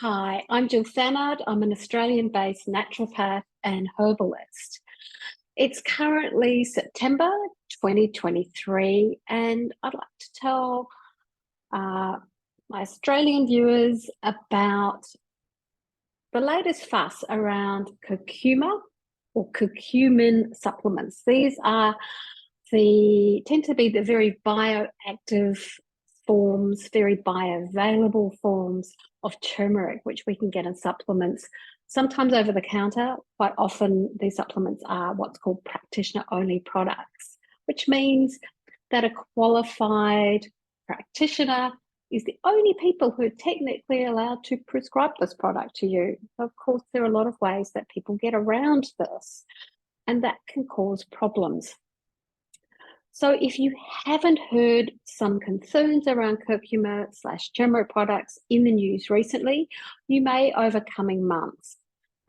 Hi, I'm Jill Sannard. I'm an Australian-based naturopath and herbalist. It's currently September 2023, and I'd like to tell uh, my Australian viewers about the latest fuss around curcuma or curcumin supplements. These are tend to be the very bioactive forms, very bioavailable forms of turmeric, which we can get in supplements, sometimes over the counter. Quite often, these supplements are what's called practitioner only products, which means that a qualified practitioner is the only people who are technically allowed to prescribe this product to you. Of course, there are a lot of ways that people get around this, and that can cause problems. So if you haven't heard some concerns around curcuma/turmeric products in the news recently, you may over coming months.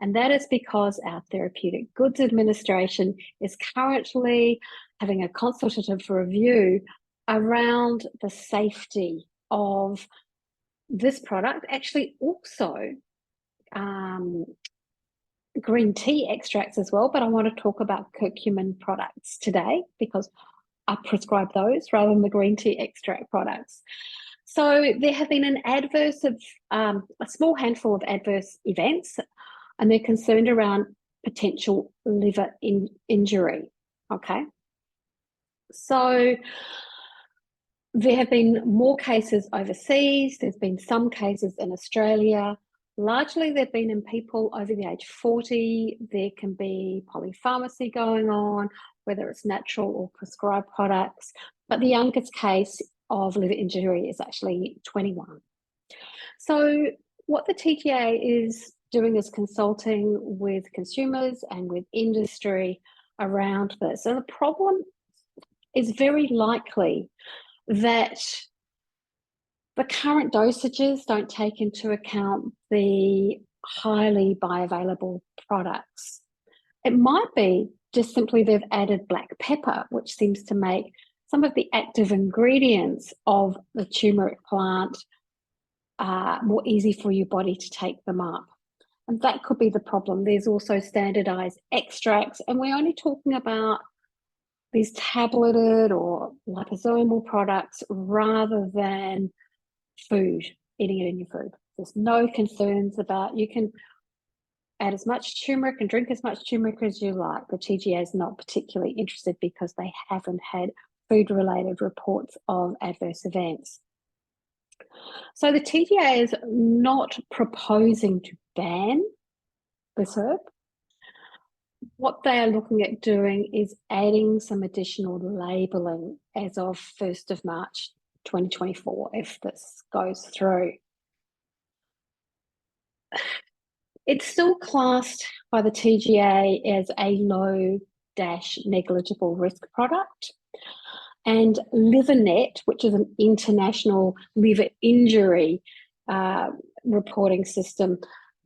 And that is because our Therapeutic Goods Administration is currently having a consultative review around the safety of this product, actually also green tea extracts as well, but I want to talk about curcumin products today because I prescribe those rather than the green tea extract products. So there have been a small handful of adverse events, and they're concerned around potential liver injury. Okay. So there have been more cases overseas. There's been some cases in Australia. Largely, they've been in people over the age of 40. There can be polypharmacy going on, whether it's natural or prescribed products. But the youngest case of liver injury is actually 21. So what the TGA is doing is consulting with consumers and with industry around this. And the problem is very likely that the current dosages don't take into account the highly bioavailable products. It might be just simply they've added black pepper, which seems to make some of the active ingredients of the turmeric plant more easy for your body to take them up. And that could be the problem. There's also standardized extracts, and we're only talking about these tableted or liposomal products rather than food, eating it in your food. There's no concerns about, you can add as much turmeric and drink as much turmeric as you like. The TGA is not particularly interested because they haven't had food-related reports of adverse events. So the TGA is not proposing to ban this herb. What they are looking at doing is adding some additional labelling as of 1st of March 2024, if this goes through. It's still classed by the TGA as a low-negligible risk product. And LiverNet, which is an international liver injury reporting system,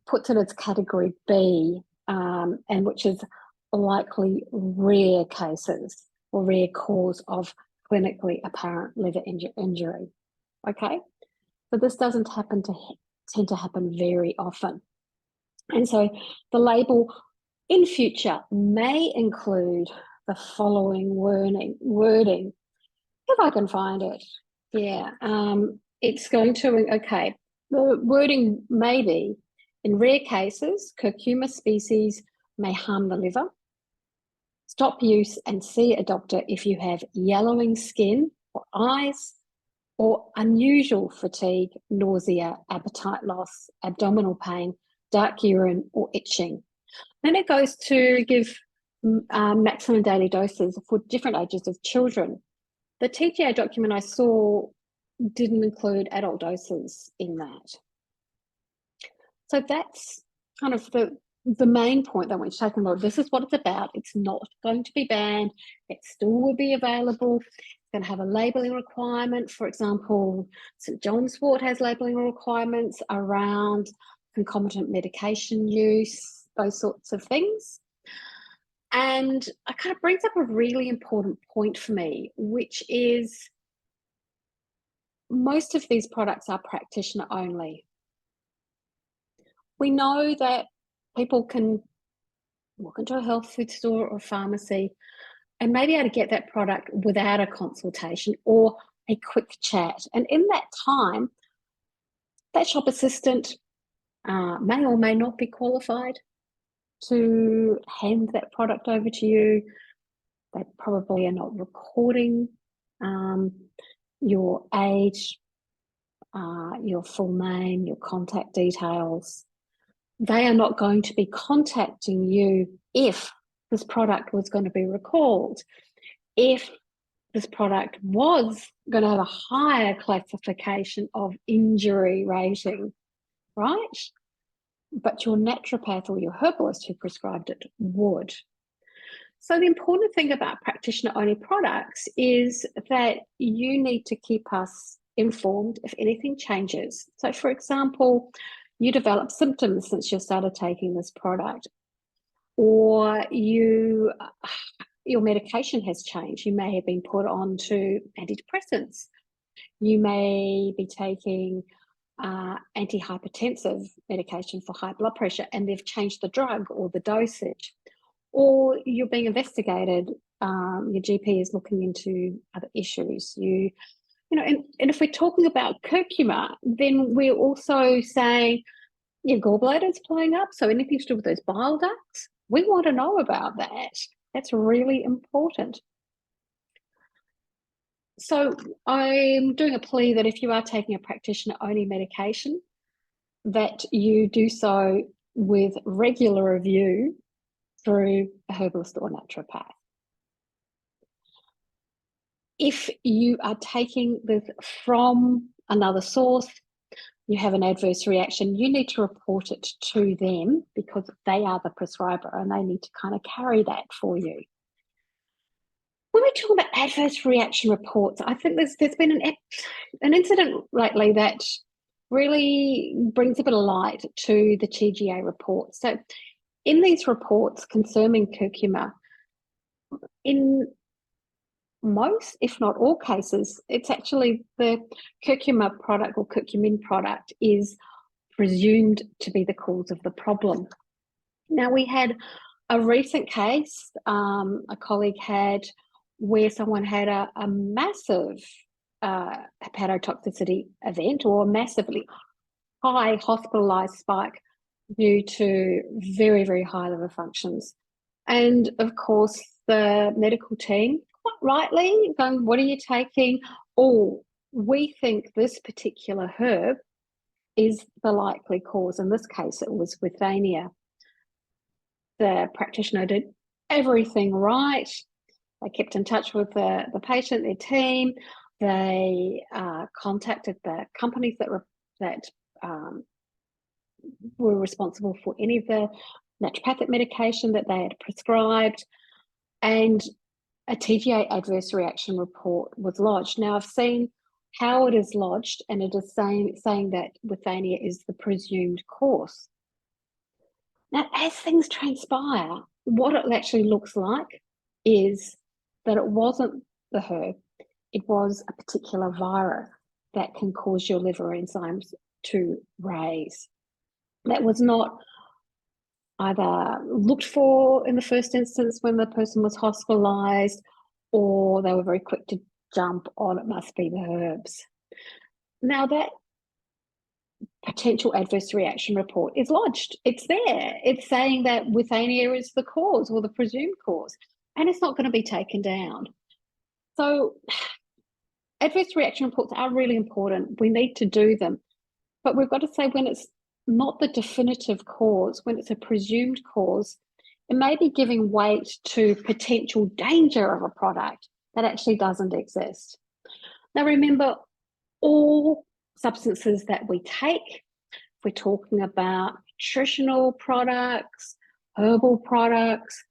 puts it as category B, and which is likely rare cases or rare cause of clinically apparent liver injury. Okay, so this doesn't tend to happen very often. And so the label in future may include the following wording, if I can find it. Yeah, it's going to, okay, the wording may be, in rare cases, curcuma species may harm the liver. Stop use and see a doctor if you have yellowing skin or eyes, or unusual fatigue, nausea, appetite loss, abdominal pain, dark urine, or itching. Then it goes to give maximum daily doses for different ages of children. The TGA document I saw didn't include adult doses in that. So that's kind of the main point that I want to take on board. This is what it's about. It's not going to be banned. It still will be available. It's going to have a labelling requirement. For example, St. John's Wort has labelling requirements around concomitant medication use, those sorts of things. And it kind of brings up a really important point for me, which is most of these products are practitioner only. We know that people can walk into a health food store or pharmacy and maybe able to get that product without a consultation or a quick chat. And in that time, that shop assistant may or may not be qualified to hand that product over to you. They probably are not recording your age, your full name, your contact details. They are not going to be contacting you if this product was going to be recalled, if this product was going to have a higher classification of injury rating, right? But your naturopath or your herbalist who prescribed it would. So the important thing about practitioner-only products is that you need to keep us informed if anything changes. So, for example, you develop symptoms since you started taking this product, or your medication has changed. You may have been put on to antidepressants. You may be taking antihypertensive medication for high blood pressure, and they've changed the drug or the dosage. Or you're being investigated, your GP is looking into other issues. And if we're talking about curcuma, then we're also saying your gallbladder's playing up. So anything to do with those bile ducts, we want to know about that. That's really important. So I'm doing a plea that if you are taking a practitioner-only medication, that you do so with regular review through a herbalist or naturopath. If you are taking this from another source, you have an adverse reaction, you need to report it to them because they are the prescriber and they need to kind of carry that for you. When we talk about adverse reaction reports, I think there's been an incident lately that really brings a bit of light to the TGA report. So in these reports concerning curcuma, in most, if not all cases, it's actually the curcuma product or curcumin product is presumed to be the cause of the problem. Now, we had a recent case, a colleague had, where someone had a massive hepatotoxicity event or a massively high hospitalized spike due to very, very high liver functions. And of course, the medical team, quite rightly, going, what are you taking? Oh, we think this particular herb is the likely cause. In this case, it was withania. The practitioner did everything right. They kept in touch with the patient, their team. They contacted the companies that were responsible for any of the naturopathic medication that they had prescribed, and a TGA adverse reaction report was lodged. Now, I've seen how it is lodged, and it is saying that withania is the presumed cause. Now, as things transpire, what it actually looks like is that it wasn't the herb, it was a particular virus that can cause your liver enzymes to raise. That was not either looked for in the first instance when the person was hospitalized, or they were very quick to jump on it must be the herbs. Now, that potential adverse reaction report is lodged. It's there. It's saying that withania is the cause or the presumed cause, and it's not going to be taken down. So adverse reaction reports are really important. We need to do them, but we've got to say when it's not the definitive cause, when it's a presumed cause, it may be giving weight to potential danger of a product that actually doesn't exist. Now, remember, all substances that we take, if we're talking about nutritional products, herbal products,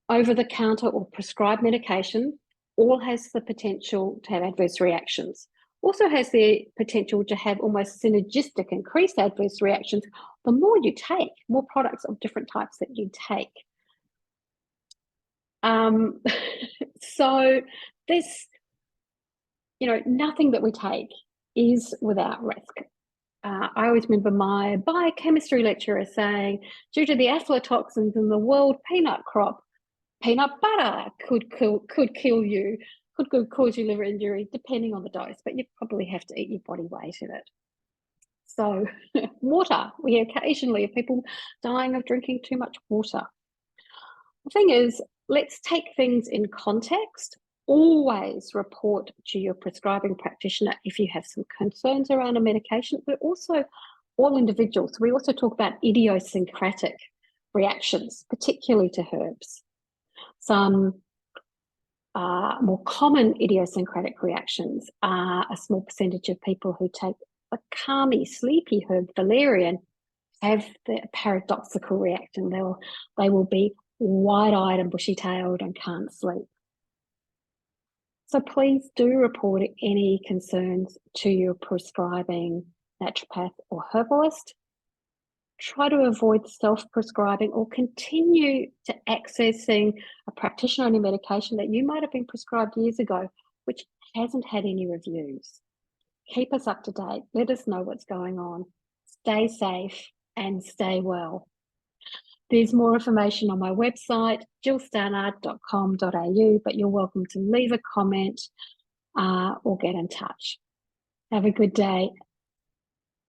over-the-counter or prescribed medication, all has the potential to have adverse reactions. Also has the potential to have almost synergistic increased adverse reactions the more you take, more products of different types that you take. So this, nothing that we take is without risk. I always remember my biochemistry lecturer saying, due to the aflatoxins in the world peanut crop, peanut butter could kill you, could cause you liver injury, depending on the dose, but you probably have to eat your body weight in it. So water, we occasionally have people dying of drinking too much water. The thing is, let's take things in context. Always report to your prescribing practitioner if you have some concerns around a medication, but also all individuals. We also talk about idiosyncratic reactions, particularly to herbs. Some more common idiosyncratic reactions are a small percentage of people who take a calmy, sleepy herb, valerian, have the paradoxical reaction. They will be wide-eyed and bushy-tailed and can't sleep. So please do report any concerns to your prescribing naturopath or herbalist. Try to avoid self-prescribing or continue to accessing a practitioner on a medication that you might have been prescribed years ago, which hasn't had any reviews. Keep us up to date. Let us know what's going on. Stay safe and stay well. There's more information on my website, jillstannard.com.au, but you're welcome to leave a comment or get in touch. Have a good day.